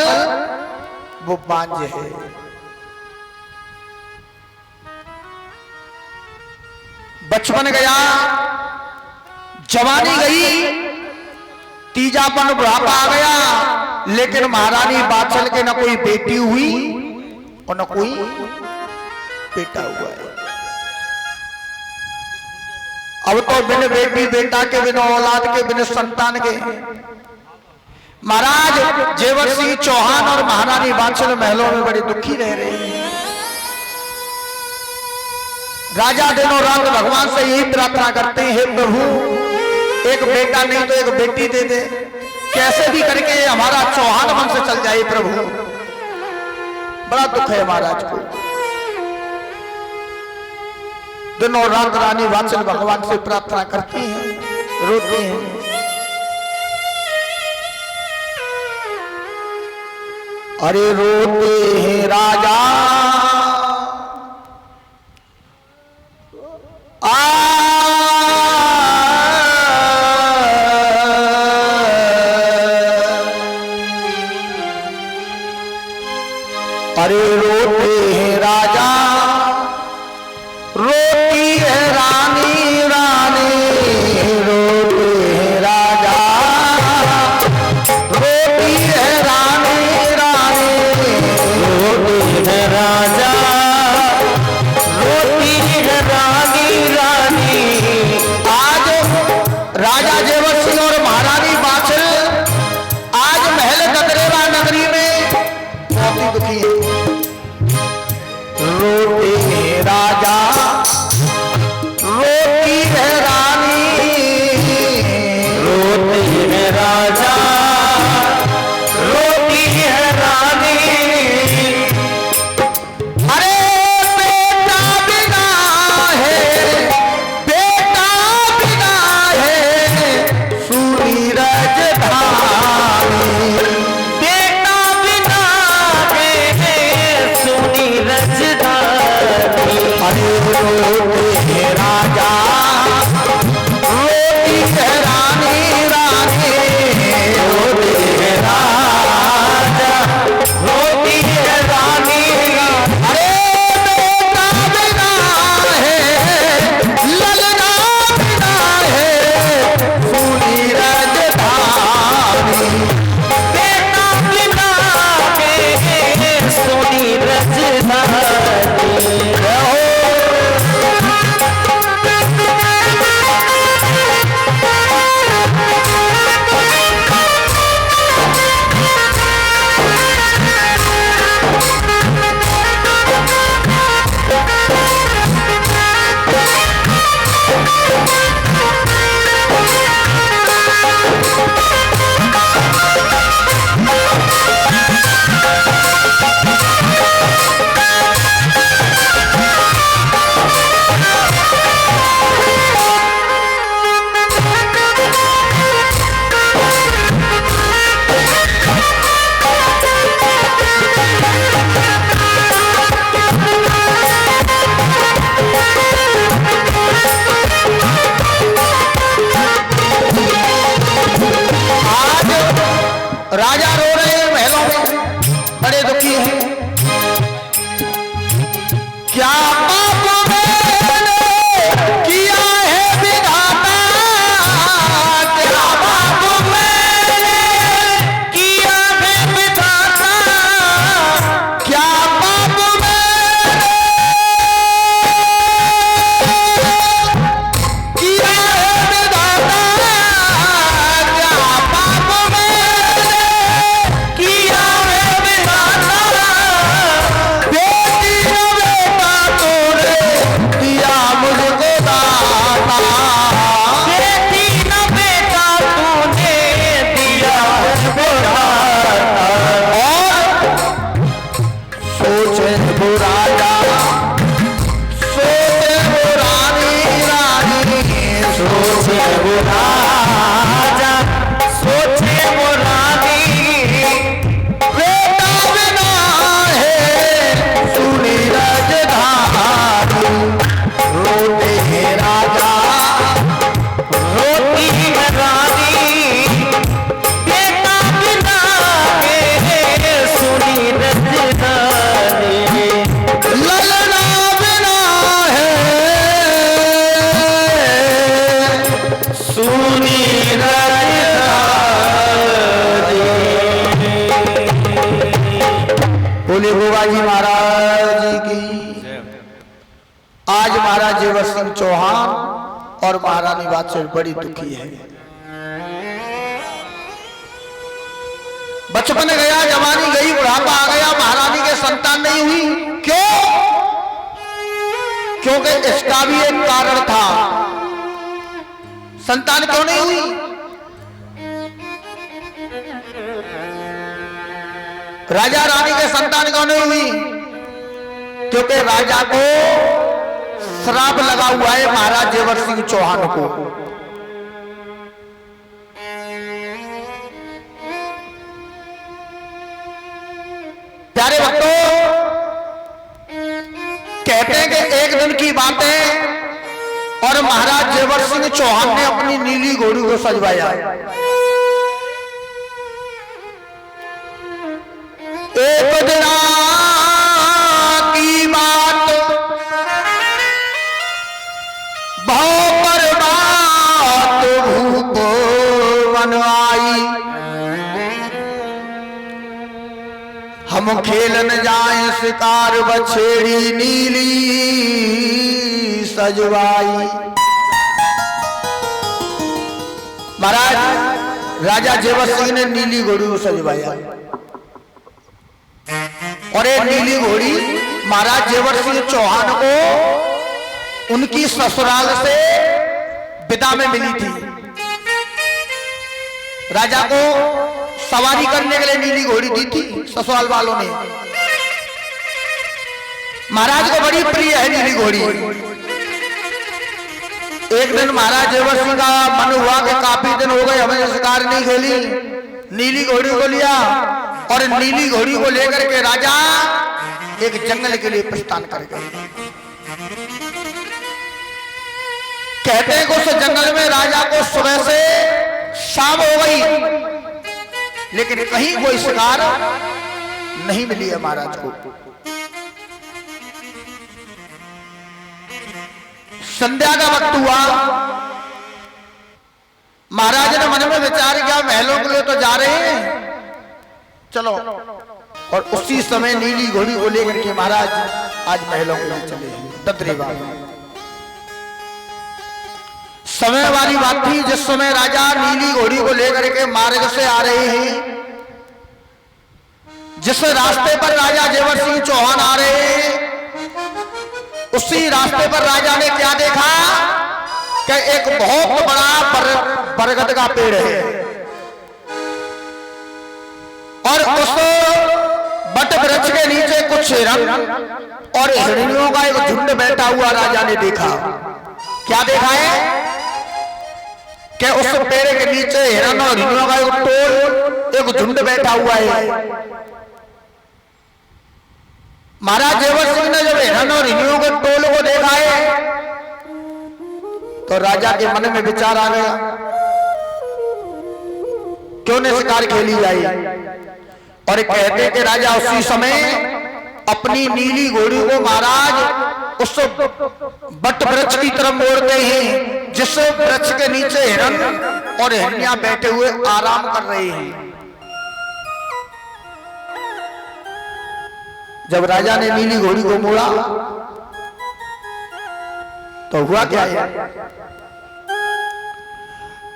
वो बांझ है। बचपन गया, जवानी गई, तीजापन बुढ़ापा आ गया, लेकिन महारानी बाछल के न कोई बेटी हुई और न कोई बेटा हुआ है। अब तो बिन बेटी बेटा के, बिन औलाद के, बिन संतान के महाराज जेवर सिंह चौहान और महारानी बाछल महलों में बड़े दुखी रह रहे हैं। राजा दिनों रात भगवान से यही प्रार्थना करते हैं, हे प्रभु, एक बेटा नहीं तो एक बेटी दे दे, कैसे भी करके हमारा चौहान वंश चल जाए प्रभु। बड़ा दुख है महाराज को। दिनों रात रानी बाछल भगवान से प्रार्थना करती हैं, रोती हैं। अरे रोते हैं राजा अरे रोते हैं राजा, रोती है रानी, रानी रोते हैं राजा, रोती है रानी, रानी रोती है राजा, रोती है रानी, रानी। आज राजा जेवर सिंह और महारानी बाछल आज महल ददरेवा नगरी में बहुत ही दुखी है। शिवाजी महाराज की। आज महाराज जेवर सिंह चौहान और महारानी बात से बड़ी दुखी है। बचपन गया, जवानी गई, बुढ़ापा आ गया, महारानी के संतान नहीं हुई। क्यों? क्योंकि इसका भी एक कारण था। संतान क्यों नहीं हुई? राजा रानी के संतान क्यों नहीं हुई? क्योंकि राजा को श्राप लगा हुआ है महाराज जेवर सिंह चौहान को। प्यारे भक्तों, कहते हैं कि एक दिन की बात है और महाराज जेवर सिंह चौहान ने अपनी नीली घोड़ी को सजवाया। एक दिन की बात भाव पर बात भूप बनवाई। हम खेलन जाए शिकार बछेड़ी नीली सजवाई। महाराज राजा जेवर सिंह ने नीली घोड़ी को सजवाया और एक नीली घोड़ी महाराज जेवर सिंह चौहान को उनकी ससुराल से विदा में मिली थी। राजा को सवारी करने के लिए नीली घोड़ी दी थी ससुराल वालों ने। महाराज को बड़ी प्रिय है नीली घोड़ी। एक दिन महाराज जेवर सिंह का मन हुआ कि काफी दिन हो गए हमें शिकार नहीं खेली, नीली घोड़ी को लिया और नीली घोड़ी को लेकर के राजा एक जंगल के लिए प्रस्थान कर गए। कहते हैं कि उस जंगल में राजा को सुबह से शाम हो गई लेकिन कहीं कोई शिकार नहीं मिली है महाराज को। संध्या का वक्त हुआ। महाराज ने मन में विचार किया महलों के लिए तो जा रहे हैं, चलो। और उसी समय नीली घोड़ी को लेकर के महाराज आज महलों के लिए चले ददरेवा। समय वाली बात थी जिस समय राजा नीली घोड़ी को लेकर के मार्ग से आ रहे हैं। जिस रास्ते पर राजा जेवर सिंह चौहान आ रहे हैं उसी रास्ते पर राजा ने क्या देखा कि एक बहुत बड़ा बरगद का पेड़ है और उस बट वृक्ष के नीचे कुछ हिरण और हिरणियों का एक झुंड बैठा हुआ राजा ने देखा। क्या देखा है कि उस पेड़ के नीचे हिरण और हिरणियों का एक टोल, एक झुंड बैठा हुआ है। महाराज जेवर सिंह ने जब हिरण और हिरणियों के टोल को देखा है तो राजा के मन में विचार आ गया क्यों न शिकार खेली जाए। और कहते कि राजा उसी समय अपनी नीली घोड़ी को महाराज उस बट वृक्ष की तरफ मोड़ते हैं जिस वृक्ष के नीचे हिरण और हिरनियां बैठे हुए आराम कर रहे हैं। जब राजा ने नीली घोड़ी को मोड़ा तो हुआ क्या है?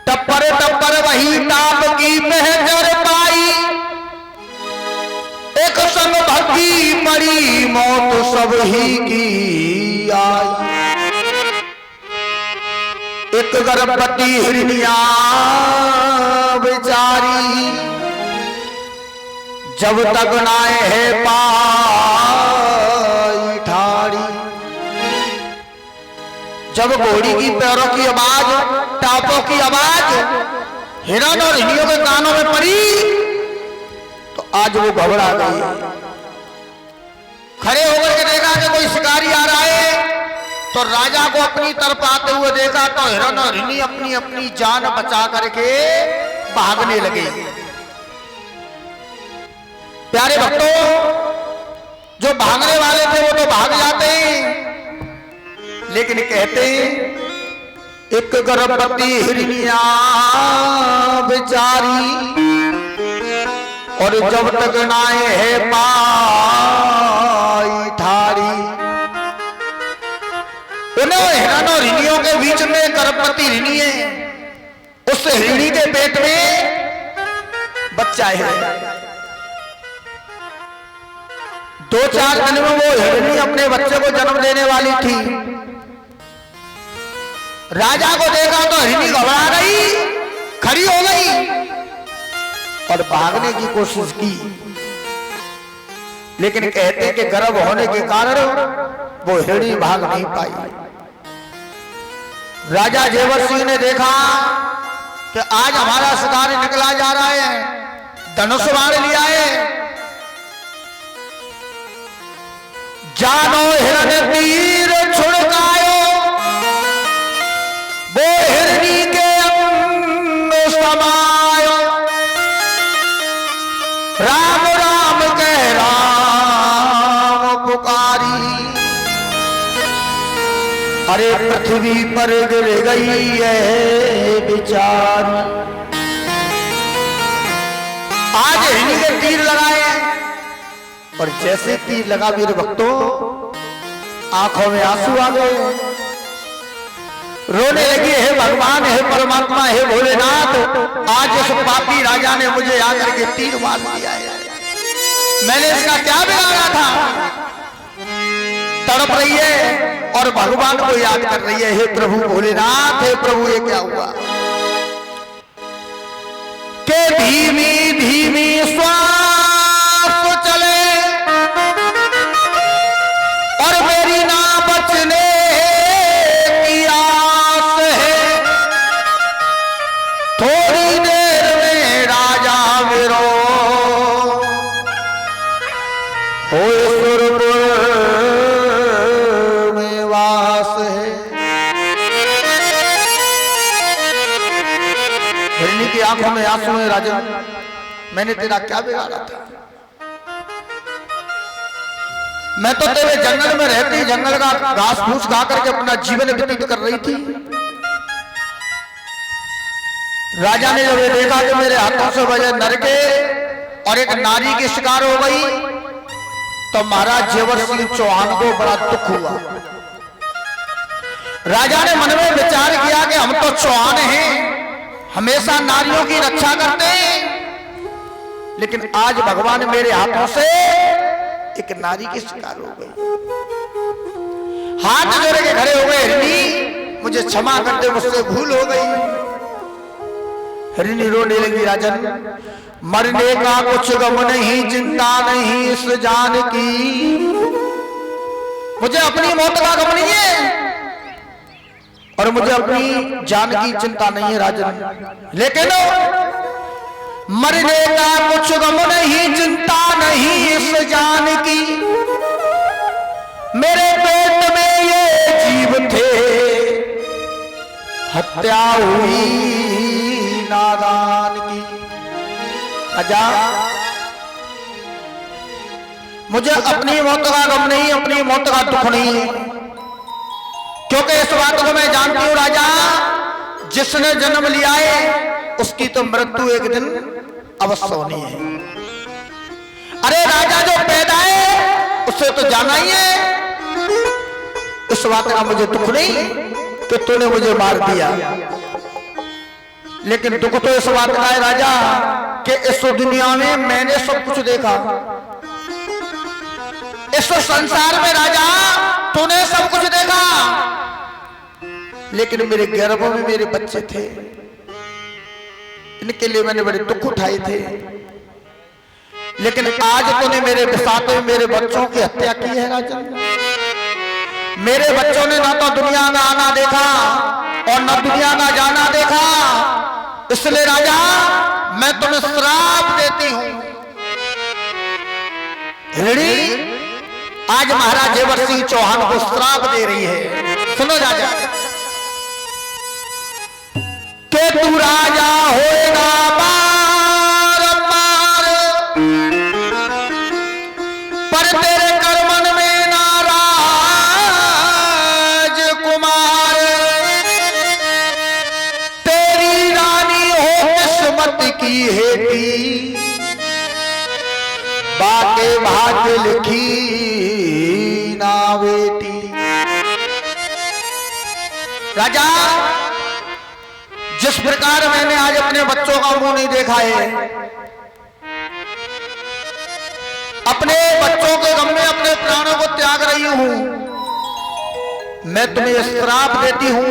टप्पर टप्पर वही ताप की पहचर पाई, एक संग भक्ति पड़ी मौत सब ही की आई। एक गर्भवती हिरनिया बेचारी जब तक नाए है पाई ठाड़ी। जब घोड़ी की पैरों की आवाज, टापों की आवाज हिरण और हिरणियों के कानों में पड़ी तो आज वो घबरा गई। खड़े होकर के देखा कि कोई शिकारी आ रहा है तो राजा को अपनी तरफ आते हुए देखा तो हिरण और हिरनी अपनी अपनी जान बचा करके भागने लगे। प्यारे भक्तों, जो भागने वाले थे वो तो भाग जाते हैं लेकिन कहते हैं एक गर्भवती हिरनिया बेचारी और जब तक नाए है पाई ठारी। उन्हें हिरण और हिरणियों के बीच में गर्भवती हिरणी है, उस हिरणी के पेट में बच्चा है। 2-4 दिन में वो हिरणी अपने बच्चे को जन्म देने वाली थी। राजा को देखा तो हिरणी घबरा गई, खड़ी हो गई और भागने की कोशिश की, लेकिन कहते कि गर्भ होने के कारण वो हिरणी भाग नहीं पाई। राजा जेवर सिंह ने देखा कि आज हमारा शिकार निकला जा रहा है, धनुष बाण लिया है। जानो हिरण तीर छुड़कायो, वो हिरणी के अंग समायो। राम राम कह राम पुकारी, अरे पृथ्वी पर गिर गई है बेचारी। आज हिरणी के तीर लगाए और जैसे तीर लगा मेरे भक्तों, आंखों में आंसू आ गए, रोने लगी, हे भगवान, हे परमात्मा, हे भोलेनाथ, आज इस पापी राजा ने मुझे आकर के तीर मार दिया है, मैंने इसका क्या बिगाड़ा था। तड़प रही है और भगवान को याद कर रही है, हे प्रभु भोलेनाथ, हे प्रभु ये क्या हुआ। के धीमी धीमी श्वास चले और मेरी ना बचने की आस है। थोड़ी देर में राजा विरो हो सुरपुर में वास है। हिरणी की आंखों में आंसू है, राजा मैंने तेरा क्या बिगाड़ा था। मैं तो तेरे जंगल में रहती, जंगल का घास फूस खा करके अपना जीवन व्यतीत कर रही थी। राजा ने जब ये देखा कि मेरे हाथों से बजे नरके और एक नारी की शिकार हो गई, तो महाराज जेवर सिंह चौहान को बड़ा दुख हुआ। राजा ने मन में विचार किया कि हम तो चौहान हैं, हमेशा नारियों की रक्षा करते हैं, लेकिन आज भगवान मेरे हाथों से एक नारी की शिकार हो गई। हाथ जोड़ के खड़े हो गए, हिरणी मुझे क्षमा कर दे, मुझसे भूल हो गई। हिरणी रोने लगी, राजन मरने का कुछ गम नहीं, चिंता नहीं इस जान की, मुझे अपनी मौत का गम नहीं है और मुझे अपनी जान की चिंता नहीं है राजन, लेकिन मरने का कुछ गम नहीं, चिंता नहीं इस जान की, मेरे पेट में ये जीव थे, हत्या हुई नादान की। राजा मुझे अपनी मौत का गम नहीं, अपनी मौत का दुख नहीं, क्योंकि इस बात को मैं जानती हूं राजा, जिसने जन्म लिया है उसकी तो मृत्यु एक दिन अवश्य होनी है। अरे राजा जो पैदा है उससे तो जाना ही है। इस बात का मुझे दुख नहीं कि तूने मुझे मार दिया, लेकिन दुख तो इस बात का है राजा कि इस दुनिया में मैंने सब कुछ देखा, इस संसार में राजा तूने सब कुछ देखा, लेकिन मेरे गर्भ में मेरे बच्चे थे, इनके लिए मैंने बड़े दुख उठाए थे, लेकिन आज तूने मेरे साथ में मेरे बच्चों की हत्या की है राजा। मेरे बच्चों ने ना तो दुनिया में आना देखा और न दुनिया में जाना देखा, इसलिए राजा मैं तुम्हें श्राप देती हूं। हिरणी आज महाराज जेवर सिंह चौहान को श्राप दे रही है। सुनो राजा, के तू राजा होएगा बार बार, पर तेरे कर्मन में नाराज कुमार, तेरी रानी हो किस्मत की हेती, बाके भाग्य लिखी ना बेटी। राजा, जिस प्रकार मैंने आज अपने बच्चों का मुंह नहीं देखा है, अपने बच्चों के गम में अपने प्राणों को त्याग रही हूं, मैं तुम्हें श्राप देती हूं,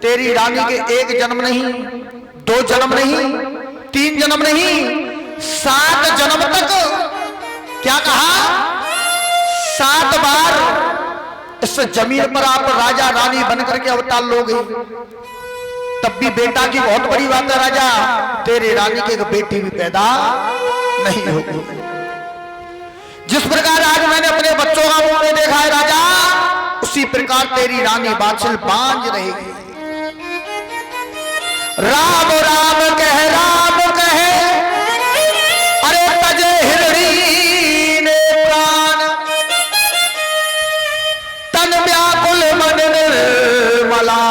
तेरी रानी के 1 जन्म नहीं, 2 जन्म नहीं, 3 जन्म नहीं, 7 जन्म तक, क्या कहा, 7 बार इस जमीन पर आप राजा रानी बनकर के अवतार लोगे, तब भी बेटा की बहुत बड़ी बात है राजा, तेरी रानी की एक बेटी भी पैदा नहीं होगी। जिस प्रकार आज मैंने अपने बच्चों का मुंह नहीं देखा है राजा, उसी प्रकार तेरी रानी बाछल बांझ रहेगी। राम राम कहे, अरे तजे हिरणी ने प्राण, तन व्याकुल मन निर्मला,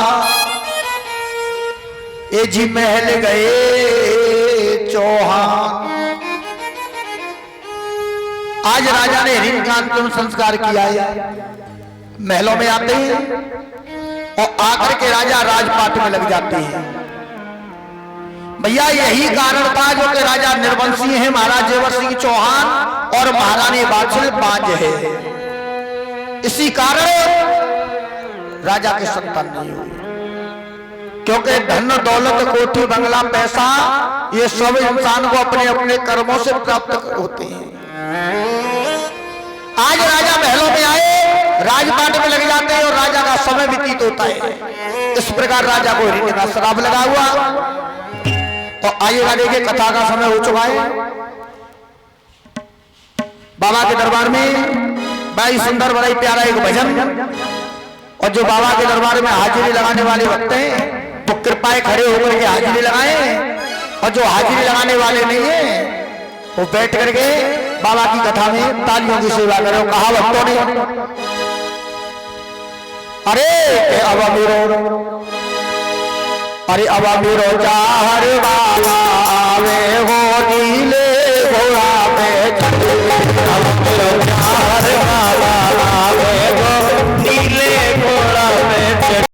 ये जी महल गए चौहान। आज राजा ने हिरण का अंतिम संस्कार किया है। महलों में आते हैं और आकर के राजा राजपाट में लग जाते हैं। भैया यही कारण था जो कि राजा निर्वंशी है महाराज जेवर सिंह चौहान और महारानी बाछल बांझ है, इसी कारण राजा के संतान नहीं हुई। क्योंकि धन दौलत कोठी बंगला पैसा ये सब इंसान को अपने अपने कर्मों से प्राप्त होते हैं। आज राजा महलों में आए, राजपाट में लग जाते हैं और राजा का समय व्यतीत होता है। इस प्रकार राजा को हिरण्य का श्राप लगा हुआ। और आइएगा देखिए, कथा का समय हो चुका है। बाबा के दरबार में बड़ा सुंदर बड़ा प्यारा एक भजन, और जो बाबा के दरबार में हाजिरी लगाने वाले भक्त हैं वो कृपाएं खड़े होकर के हाजिरी लगाए, और जो हाजिरी लगाने वाले नहीं है वो बैठ करके बाबा की कथा में तालियों की सेवा करो। कहा भक्तों ने, अरे अब मेरो चाहर बाबा आवे